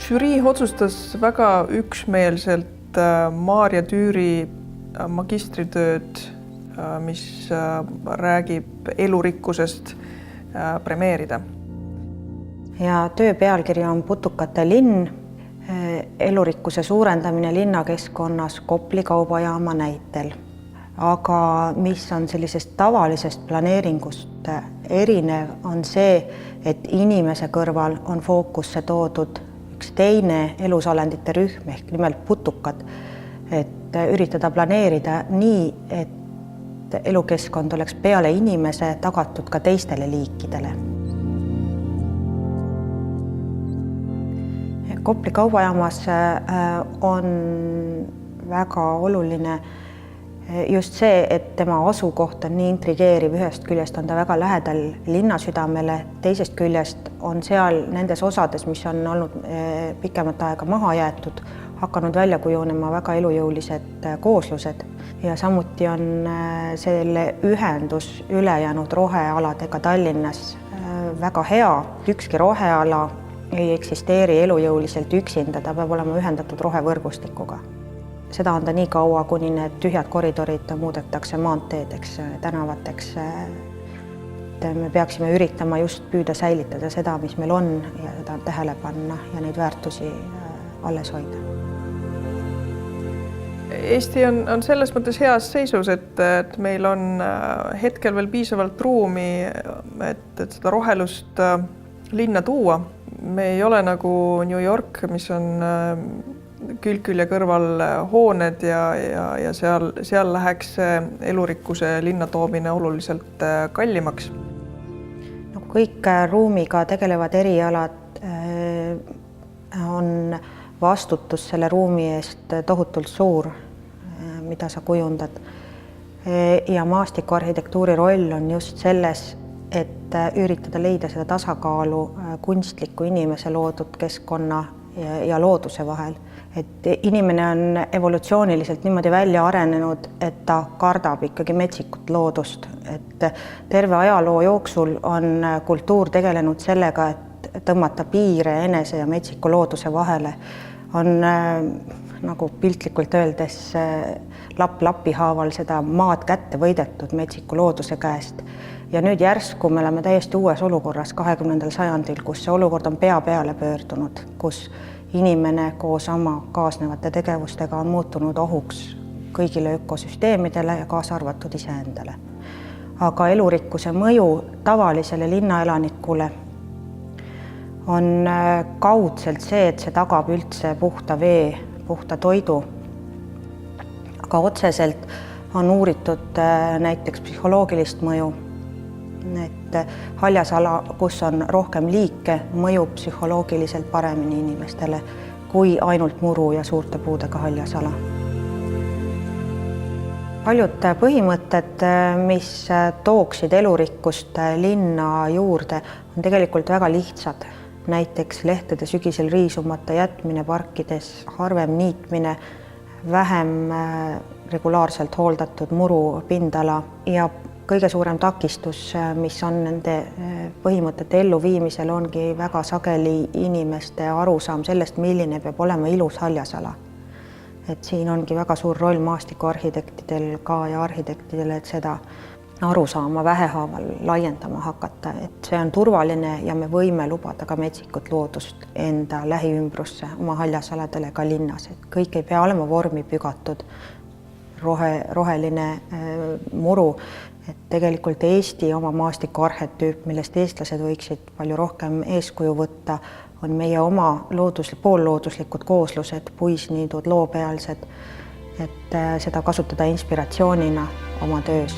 Žürii otsustas väga üksmeelselt Maarja Tüüri magistritööd, mis räägib elurikkusest, premeerida. Ja töö pealkiri on Putukate linn, elurikkuse suurendamine linnakeskkonnas Kopli kaubajaama näitel. Aga mis on sellisest tavalisest planeeringust erinev, on see, et inimese kõrval on fookusse toodud üks teine elusolendite rühm ehk nimelt putukad, et üritada planeerida nii, et elukeskkond oleks peale inimese tagatud ka teistele liikidele. Kopli kaubajaamas on väga oluline just see, et tema asukoht on nii intrigeeriv, ühest küljest on ta väga lähedal linnasüdamele, teisest küljest on seal nendes osades, mis on olnud pikemat aega maha jäetud, hakanud välja kujunema väga elujõulised kooslused ja samuti on selle ühendus ülejäänud rohealadega Tallinnas väga hea. Ükski roheala ei eksisteeri elujõuliselt üksinda, ta peab olema ühendatud rohevõrgustikuga. Seda on ta nii kaua, kuni need tühjad koridorid muudetakse maanteedeks, tänavateks. Me peaksime üritama just püüda säilitada seda, mis meil on ja seda tähele panna ja neid väärtusi alles hoida. Eesti on selles mõttes heas seisus, et meil on hetkel veel piisavalt ruumi, et seda rohelust linna tuua. Me ei ole nagu New York, mis on külg-külje kõrval hooned ja seal läheks elurikkuse linna toomine oluliselt kallimaks. Kõik ruumiga tegelevad erialad on vastutus selle ruumi eest tohutult suur, mida sa kujundad. Ja maastikuarhitektuuri roll on just selles, et üritada leida seda tasakaalu kunstliku inimese loodud keskkonna ja looduse vahel. Et inimene on evolutsiooniliselt niimoodi välja arenenud, et ta kardab ikkagi metsikut loodust. Et terve ajaloo jooksul on kultuur tegelenud sellega, et tõmmata piire enese ja metsiku looduse vahele. On nagu piltlikult öeldes lapi haaval seda maad kätte võidetud metsiku looduse käest. Ja nüüd järsku me oleme täiesti uues olukorras 20. sajandil, kus see olukord on pea peale pöördunud, kus inimene koos oma kaasnevate tegevustega on muutunud ohuks kõigile ökosüsteemidele ja kaasa arvatud iseendale. Aga elurikkuse mõju tavalisele linnaelanikule on kaudselt see, et see tagab üldse puhta vee, puhta toidu. Aga otseselt on uuritud näiteks psühholoogilist mõju. Et haljasala, kus on rohkem liike, mõjub psühholoogiliselt paremini inimestele kui ainult muru ja suurte puudega haljasala. Paljud põhimõtted, mis tooksid elurikkust linna juurde, on tegelikult väga lihtsad. Näiteks lehtede sügisel riisumata jätmine parkides, harvem niitmine, vähem regulaarselt hooldatud muru pindala ja kõige suurem takistus, mis on nende põhimõtete elluviimisel, ongi väga sageli inimeste arusaam sellest, milline peab olema ilus haljasala. Et siin ongi väga suur roll maastikuarhitektidel ka ja arhitektidel, et seda arusaama vähehaaval laiendama hakata. Et see on turvaline ja me võime lubada ka metsikut loodust enda lähiümbrusse, oma haljasaladele ka linnas. Et kõik ei pea olema vormi pügatud, roheline muru. Et tegelikult Eesti oma maastikuarhetüüp, millest eestlased võiksid palju rohkem eeskuju võtta, on meie oma poollooduslikud kooslused, puisniidud, loopealsed, et seda kasutada inspiratsioonina oma töös.